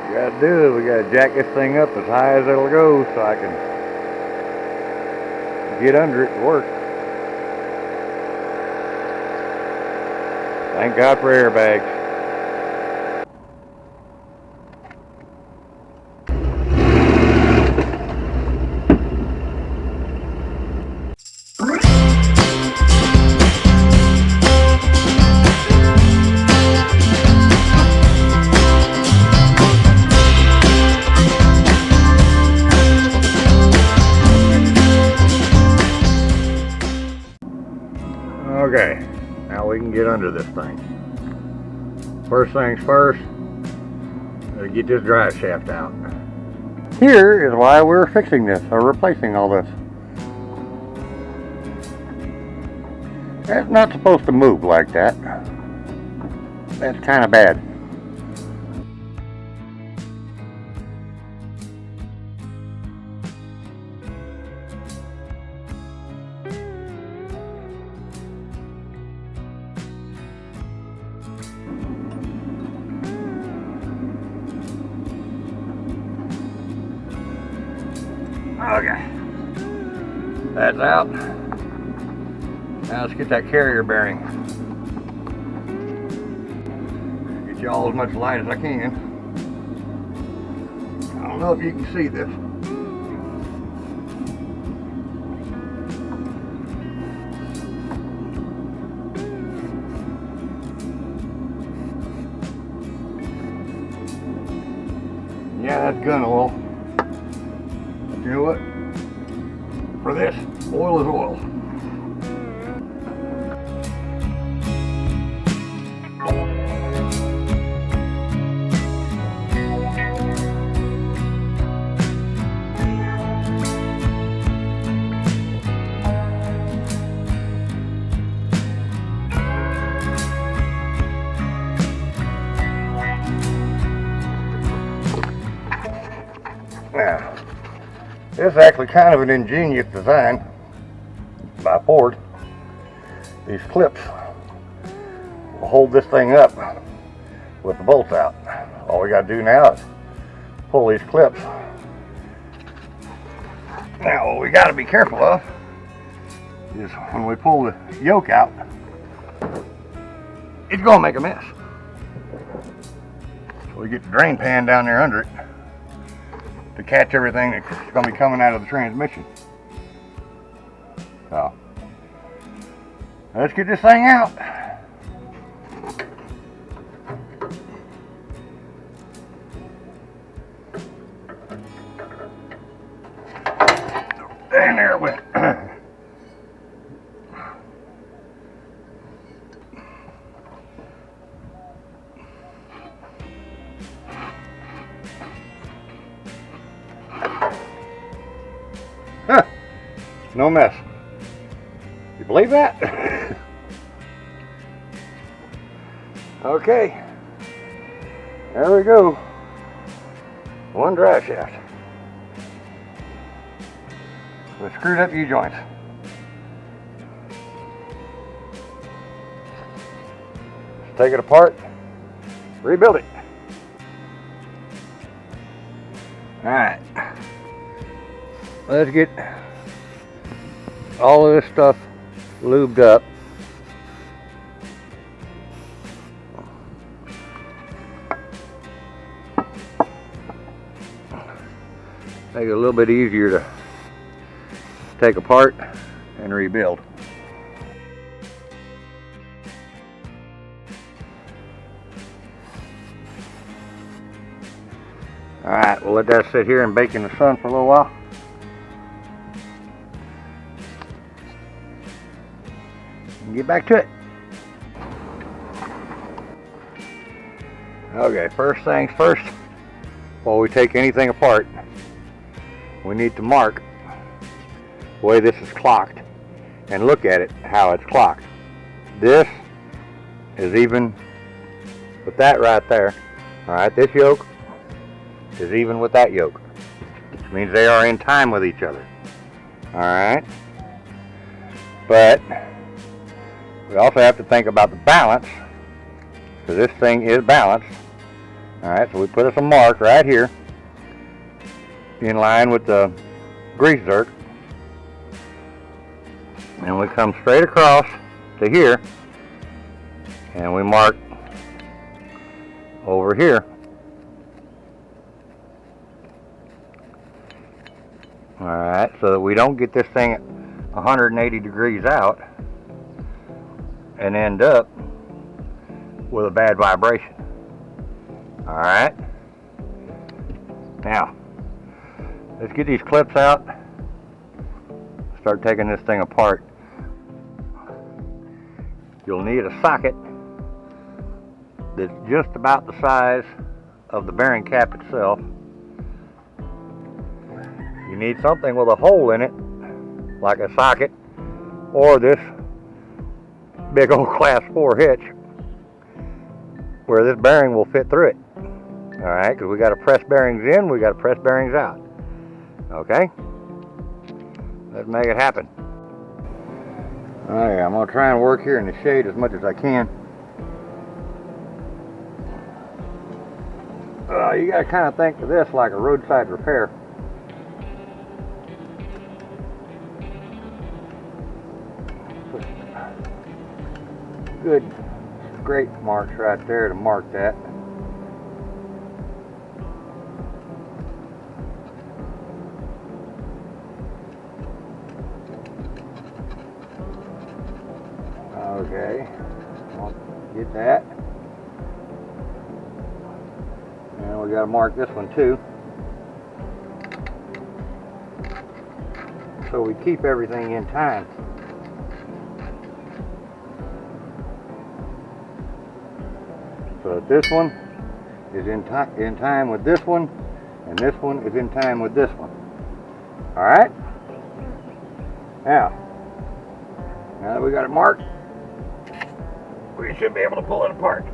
we gotta do is we gotta jack this thing up as high as it'll go so I can get under it to work. Thank God for airbags. Okay, now we can get under this thing. First things first, gotta get this drive shaft out. Here is why we're fixing this, or replacing all this. It's not supposed to move like that. That's kind of bad. Okay, that's out. Now let's get that carrier bearing. Get y'all as much light as I can. I don't know if you can see this. Yeah, that's gun oil. You know what? For this, oil is oil. Now, this is actually kind of an ingenious design by Ford. These clips will hold this thing up with the bolts out. All we got to do now is pull these clips. Now what we got to be careful of is when we pull the yoke out, it's going to make a mess. So we get the drain pan down there under it to catch everything that's going to be coming out of the transmission. So, let's get this thing out. And there it went. Huh. No mess. You believe that? Okay. There we go. One drive shaft with screwed up U-joints. Let's take it apart, rebuild it. Alright. Let's get all of this stuff lubed up. Make it a little bit easier to take apart and rebuild. Alright, we'll let that sit here and bake in the sun for a little while. And get back to it. Okay, first things first, before we take anything apart, we need to mark the way this is clocked and look at it how it's clocked. This is even with that right there. Alright, this yoke is even with that yoke, which means they are in time with each other. Alright, but we also have to think about the balance, because this thing is balanced Alright, so we put us a mark right here in line with the grease zerk. And we come straight across to here and we mark over here. Alright, so that we don't get this thing at 180 degrees out and end up with a bad vibration. Alright, now let's get these clips out, start taking this thing apart. You'll need a socket that's just about the size of the bearing cap itself. You need something with a hole in it, like a socket, or this big old class 4 hitch, where this bearing will fit through it. Alright, because we got to press bearings in, we got to press bearings out. Okay? Let's make it happen. Alright, I'm going to try and work here in the shade as much as I can. You got to kind of think of this like a roadside repair. Good scrape marks right there to mark that. Okay, I'll get that. And we got to mark this one too, so we keep everything in time. So that this one is in time with this one, and this one is in time with this one. Alright? Now that we got it marked, we should be able to pull it apart.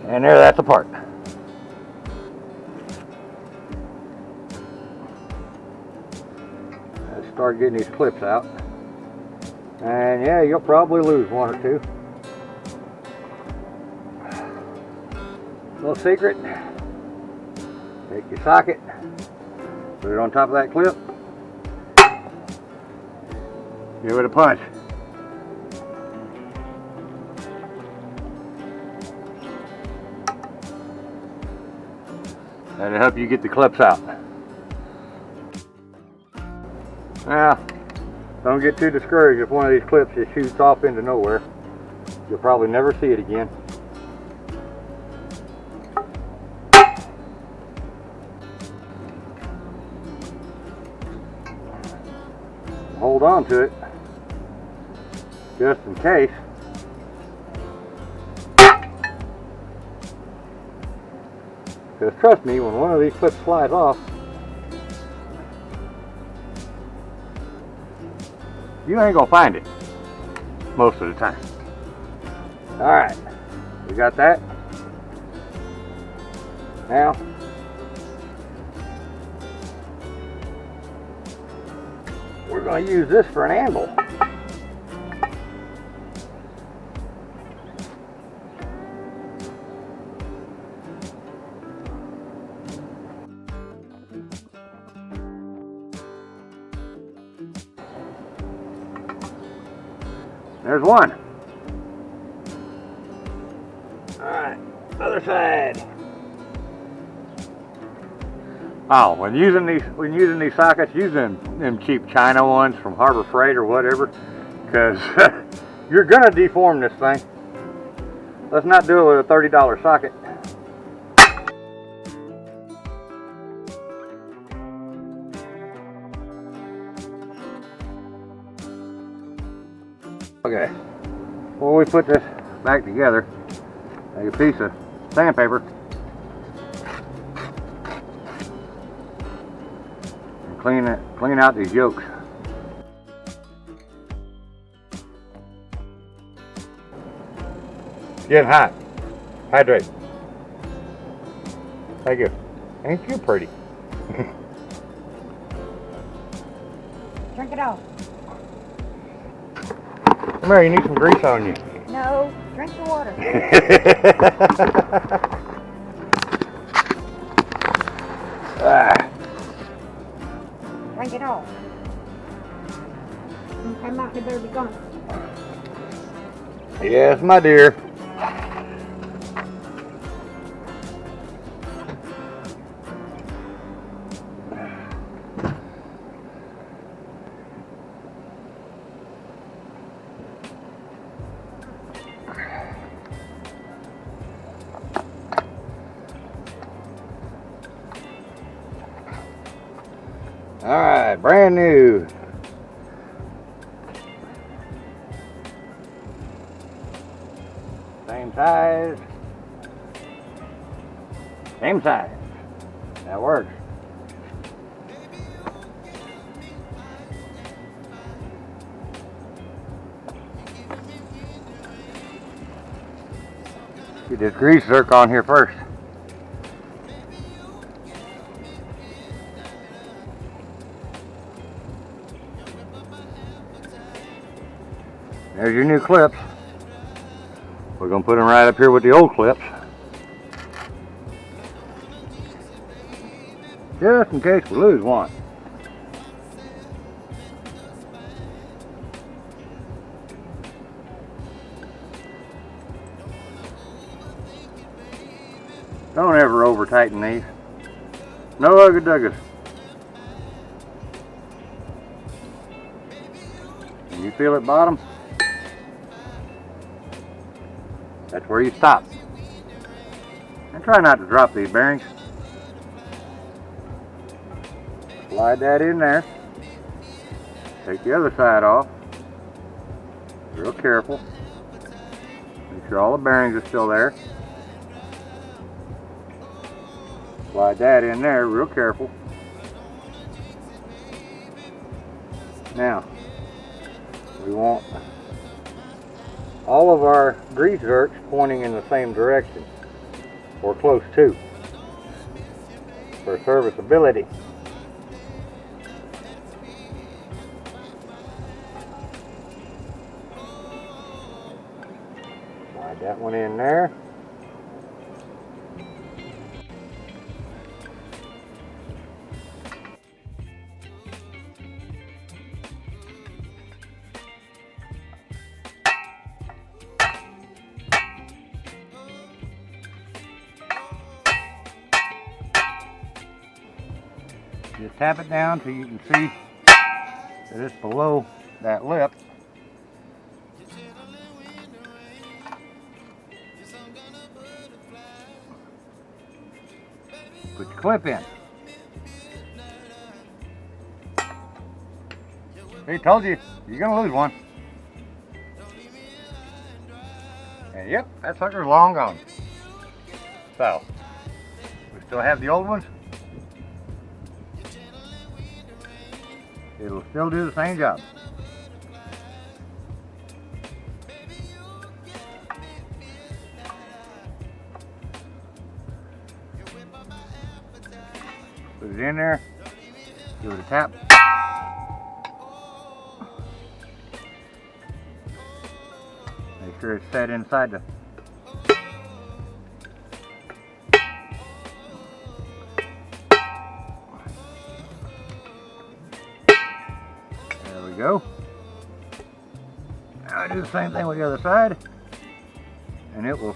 And there, that's apart. Let's start getting these clips out. And yeah, you'll probably lose one or two. Little secret, take your socket, put it on top of that clip, give it a punch. That'll help you get the clips out. Now, don't get too discouraged if one of these clips just shoots off into nowhere. You'll probably never see it again. Hold on to it, just in case. Because trust me, when one of these clips flies off, you ain't gonna find it most of the time. Alright, we got that. Now, we're going to use this for an anvil. There's one. Alright, other side. Oh, when using these sockets, use them cheap China ones from Harbor Freight or whatever, because you're gonna deform this thing. Let's not do it with a $30 socket. Okay, before we put this back together, take a piece of sandpaper and clean out these yolks. Getting hot. Hydrate. Thank you. Ain't you pretty? Drink it all. Come here, you need some grease on you. No, drink the water. Drink it all. Come out, you better be gone. Yes, my dear. All right, brand new. Same size. Same size. That works. Get this grease zerk on here first. There's your new clips. We're going to put them right up here with the old clips. Just in case we lose one. Don't ever over tighten these. No ugga duggas. And you feel it bottom? That's where you stop. And try not to drop these bearings. Slide that in there. Take the other side off. Real careful. Make sure all the bearings are still there. Slide that in there real careful. Now, we want all of our grease zerks pointing in the same direction, or close to, for serviceability. Slide that one in there. Just tap it down till you can see that it's below that lip. Put your clip in. He told you, you're gonna lose one. And yep, that sucker's long gone. So, we still have the old ones. It'll still do the same job. Put it in there, give it a tap. Make sure it's set inside the go. Now I do the same thing with the other side, and it will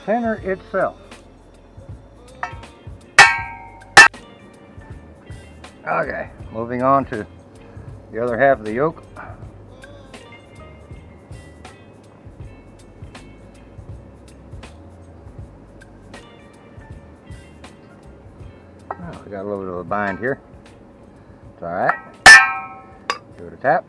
center itself. Okay, moving on to the other half of the yoke. Oh, we got a little bit of a bind here. It's alright. Give it a tap.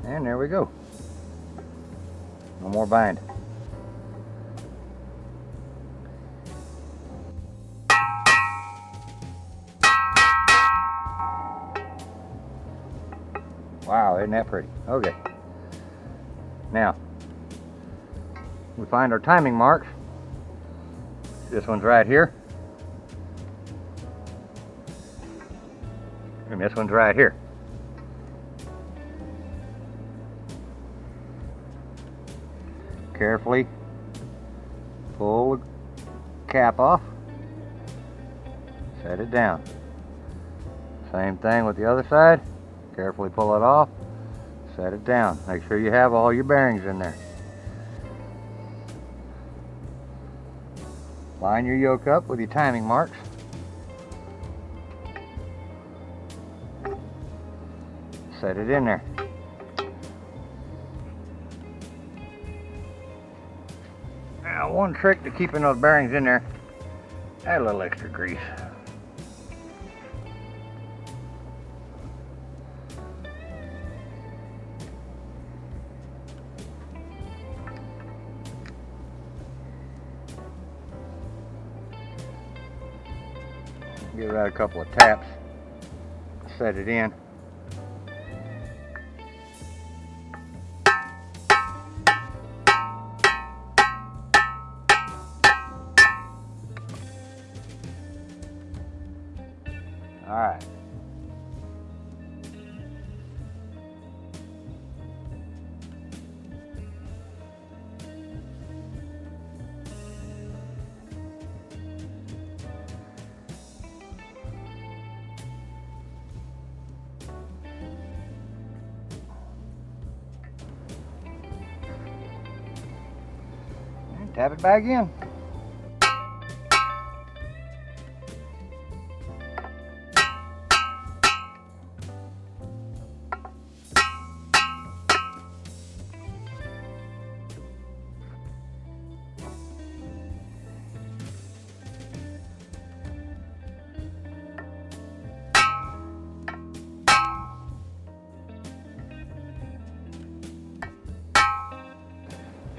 And there we go. No more bind. Wow, isn't that pretty? Okay. Now, we find our timing marks. This one's right here. And this one's right here. Carefully pull the cap off. Set it down. Same thing with the other side. Carefully pull it off. Set it down. Make sure you have all your bearings in there. Line your yoke up with your timing marks. Set it in there. Now, one trick to keeping those bearings in there, add a little extra grease. Give that a couple of taps. Set it in. All right. And tap it back in.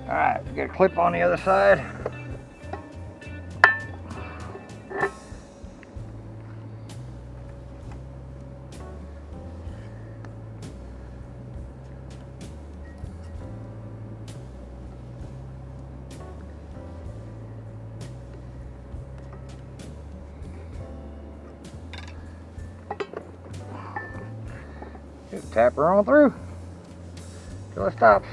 All right, get a clip on the other side. Just tap her on through till it stops.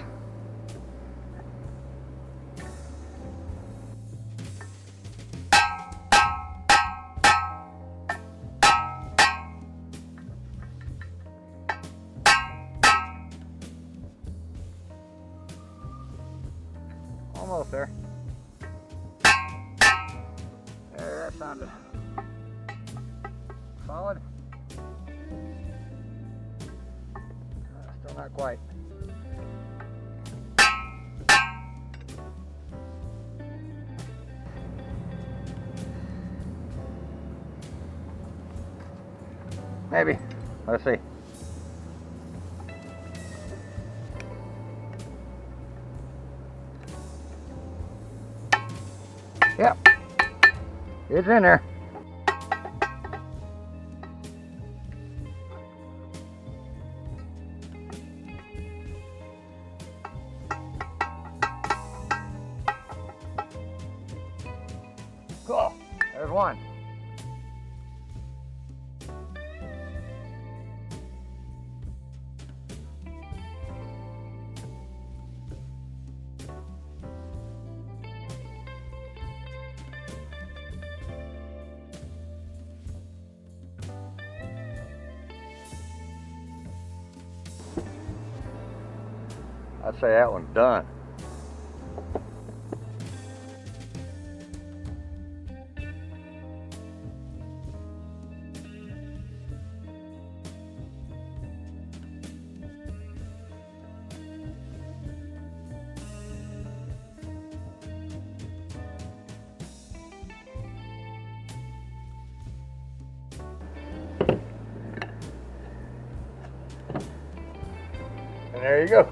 Almost there. There, that sounded solid. Still not quite. Maybe. Let's see. Yep, it's in there. Cool, there's one. I'd say that one's done. And there you go.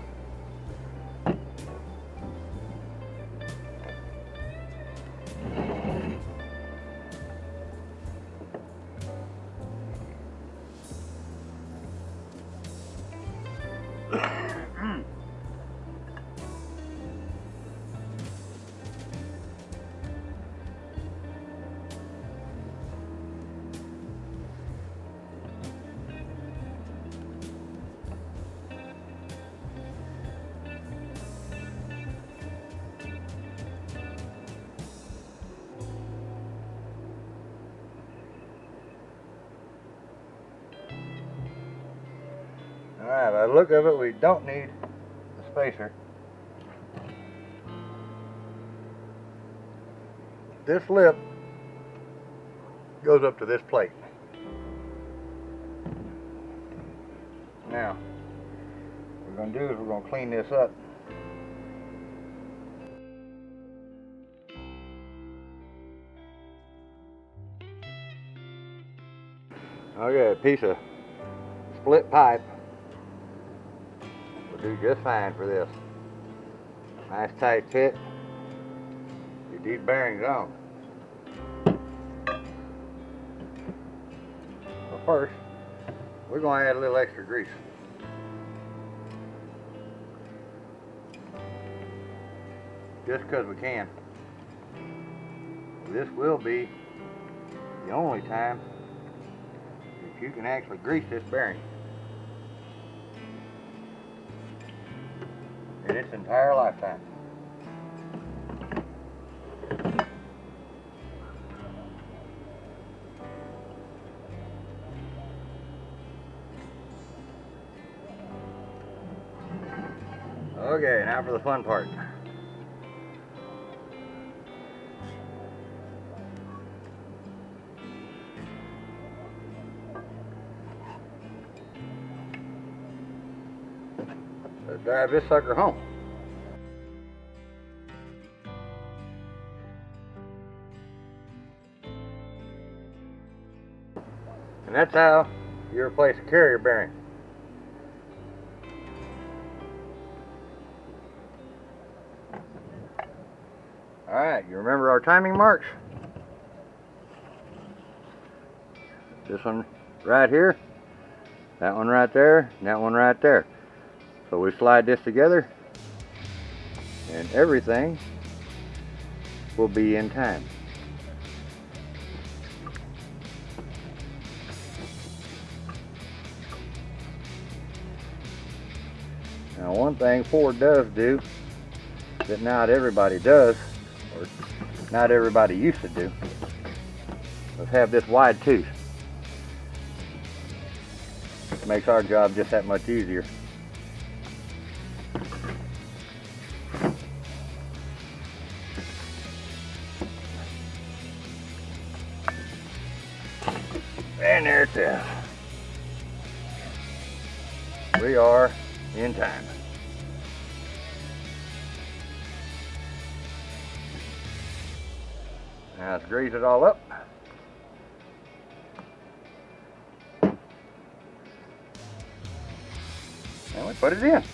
Alright, by the look of it, we don't need the spacer. This lip goes up to this plate. Now, what we're going to do is we're going to clean this up. Okay, a piece of split pipe will do just fine for this. Nice tight fit. Get these bearings on. But first, we're going to add a little extra grease. Just because we can. This will be the only time that you can actually grease this bearing in its entire lifetime. Okay, now for the fun part. Let's drive this sucker home. And that's how you replace a carrier bearing. Alright, you remember our timing marks? This one right here, that one right there, and that one right there. So we slide this together and everything will be in time. Now one thing Ford does do that not everybody does, or not everybody used to do, is have this wide tooth. It makes our job just that much easier. And there it is. We are in time. Now let's grease it all up. And we put it in.